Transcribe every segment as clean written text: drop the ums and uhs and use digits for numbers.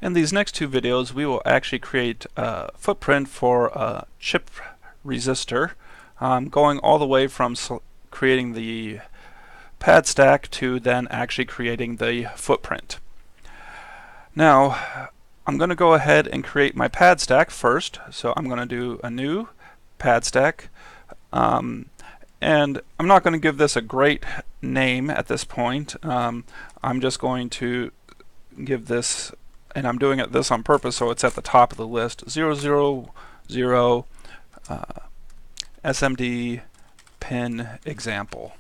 In these next two videos, we will actually create a footprint for a chip resistor, going all the way from creating the pad stack to then actually creating the footprint. Now, I'm going to go ahead and create my pad stack first. So I'm going to do a new pad stack. And I'm not going to give this a great name at this point. I'm just going to give this, and I'm doing this on purpose so it's at the top of the list, 000 SMD pin example.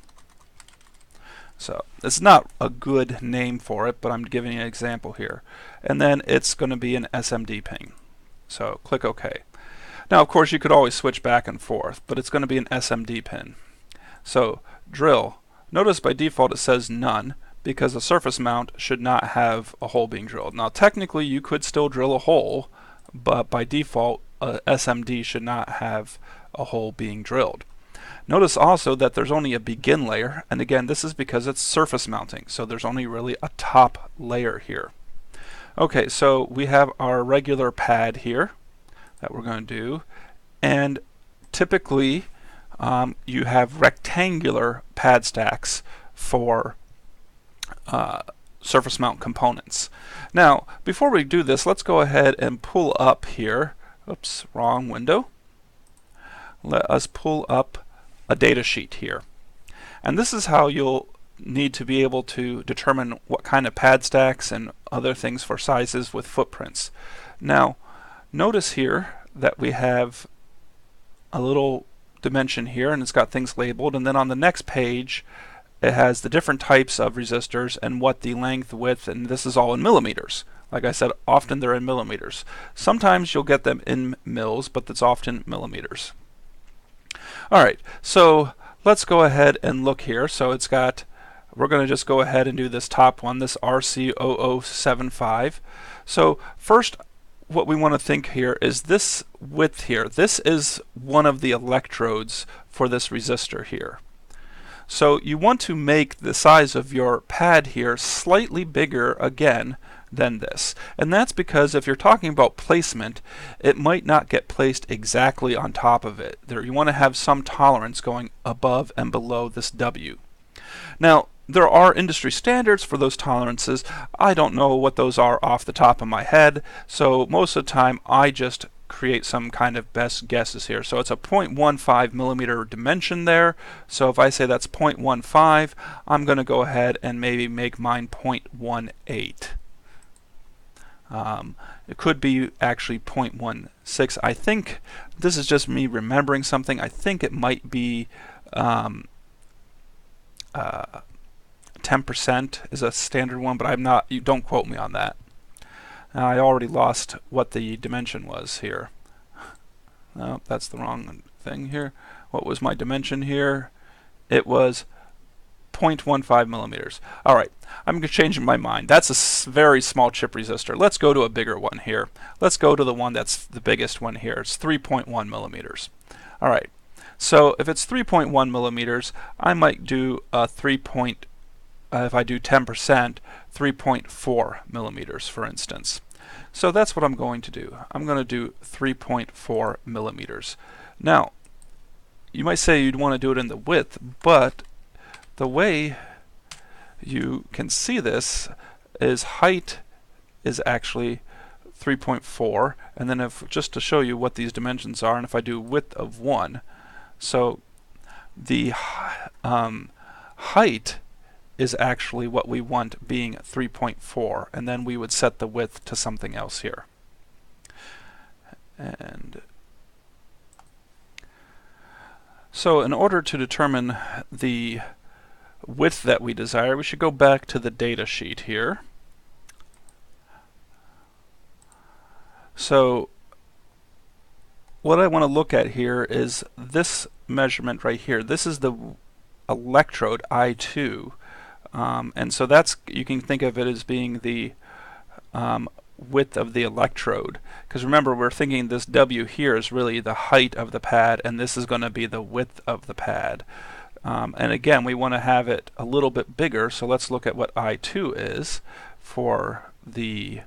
So it's not a good name for it, but I'm giving an example here. And then it's going to be an SMD pin. So click OK. Now of course you could always switch back and forth, but it's going to be an SMD pin. So drill. Notice by default it says none, because a surface mount should not have a hole being drilled. Now technically you could still drill a hole, but by default a SMD should not have a hole being drilled. Notice also that there's only a begin layer, and again this is because it's surface mounting, so there's only really a top layer here. Okay, so we have our regular pad here that we're going to do, and typically you have rectangular pad stacks for surface mount components. Now, before we do this, let's go ahead and pull up here. Oops, wrong window. Let us pull up a data sheet here. And this is how you'll need to be able to determine what kind of pad stacks and other things for sizes with footprints. Now, notice here that we have a little dimension here, and it's got things labeled, and then on the next page it has the different types of resistors and what the length, width, and this is all in millimeters. Like I said, often they're in millimeters. Sometimes you'll get them in mils, but that's often millimeters. Alright, so let's go ahead and look here. So it's got, we're going to just go ahead and do this top one, this RC0075. So first what we want to think here is this width here. This is one of the electrodes for this resistor here. So you want to make the size of your pad here slightly bigger again than this. And that's because if you're talking about placement, it might not get placed exactly on top of it. You want to have some tolerance going above and below this W. Now, there are industry standards for those tolerances. I don't know what those are off the top of my head, so most of the time I just create some kind of best guesses here. So it's a 0.15 millimeter dimension there. So if I say that's 0.15, I'm going to go ahead and maybe make mine 0.18. It could be actually 0.16. I think this is just me remembering something. I think it might be 10% is a standard one, but I'm not. You don't quote me on that. I already lost what the dimension was here. No, that's the wrong thing here. What was my dimension here? It was 0.15 millimeters. Alright, I'm changing my mind. That's a very small chip resistor. Let's go to a bigger one here. Let's go to the one that's the biggest one here. It's 3.1 millimeters. Alright, so if it's 3.1 millimeters, I might do a if I do 10%, 3.4 millimeters, for instance. So that's what I'm going to do. I'm going to do 3.4 millimeters. Now, you might say you'd want to do it in the width, but the way you can see this is height is actually 3.4, and then if just to show you what these dimensions are, and if I do width of 1, so the height is actually what we want being 3.4, and then we would set the width to something else here. And so in order to determine the width that we desire, we should go back to the data sheet here. So what I want to look at here is this measurement right here. This is the electrode I2. And so that's, you can think of it as being the width of the electrode, because remember we're thinking this W here is really the height of the pad, and this is going to be the width of the pad. And again, we want to have it a little bit bigger, so let's look at what I2 is for the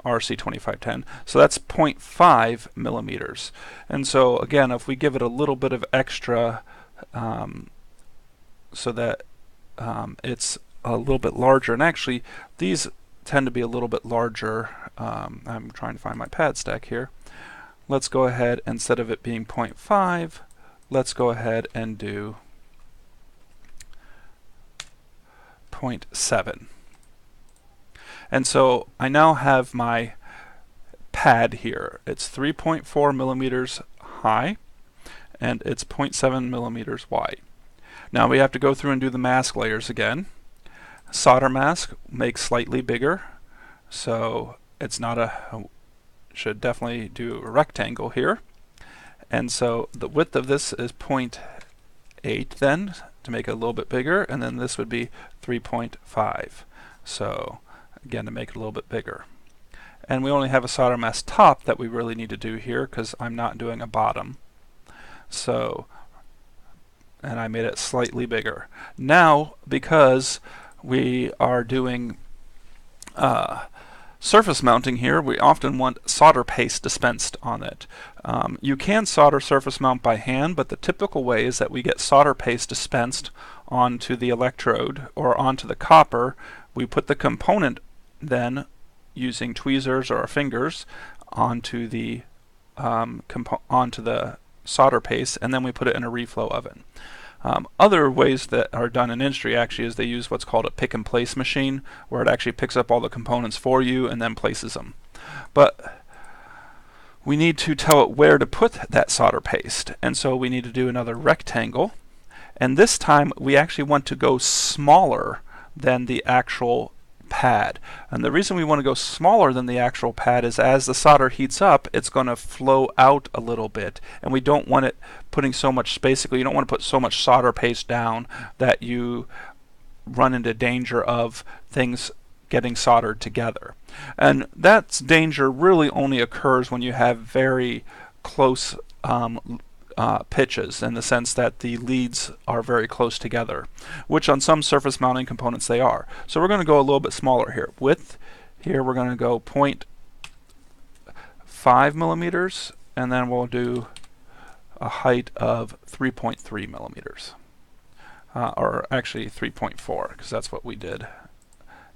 RC2510. So that's 0.5 millimeters. And so again, if we give it a little bit of extra so that it's a little bit larger, and actually these tend to be a little bit larger. I'm trying to find my pad stack here. Let's go ahead, instead of it being 0.5, let's go ahead and do 0.7. And so I now have my pad here. It's 3.4 millimeters high and it's 0.7 millimeters wide. Now we have to go through and do the mask layers again. Solder mask makes slightly bigger, so it's not a, should definitely do a rectangle here. And so the width of this is 0.8 then, to make it a little bit bigger, and then this would be 3.5. So again, to make it a little bit bigger. And we only have a solder mask top that we really need to do here because I'm not doing a bottom. So, and I made it slightly bigger. Now, because we are doing surface mounting here, we often want solder paste dispensed on it. You can solder surface mount by hand, but the typical way is that we get solder paste dispensed onto the electrode or onto the copper. We put the component then using tweezers or our fingers onto the solder paste, and then we put it in a reflow oven. Other ways that are done in industry actually is they use what's called a pick and place machine, where it actually picks up all the components for you and then places them. But we need to tell it where to put that solder paste, and so we need to do another rectangle, and this time we actually want to go smaller than the actual pad. And the reason we want to go smaller than the actual pad is as the solder heats up, it's going to flow out a little bit, and we don't want it putting so much, basically you don't want to put so much solder paste down that you run into danger of things getting soldered together. And that danger really only occurs when you have very close pitches, in the sense that the leads are very close together, which on some surface mounting components they are. So we're going to go a little bit smaller here. Width here we're going to go 0.5 millimeters, and then we'll do a height of 3.3 millimeters, or actually 3.4, because that's what we did.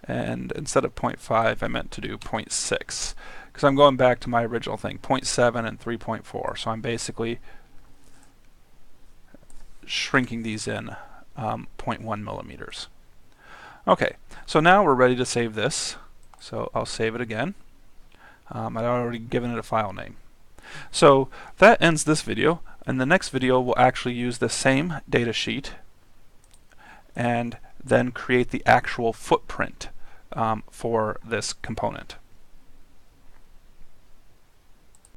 And instead of 0.5, I meant to do 0.6, because I'm going back to my original thing, 0.7 and 3.4. So I'm basically shrinking these in 0.1 millimeters. Okay, so now we're ready to save this. So I'll save it again. I've already given it a file name. So that ends this video. In the next video, we'll actually use the same data sheet and then create the actual footprint for this component.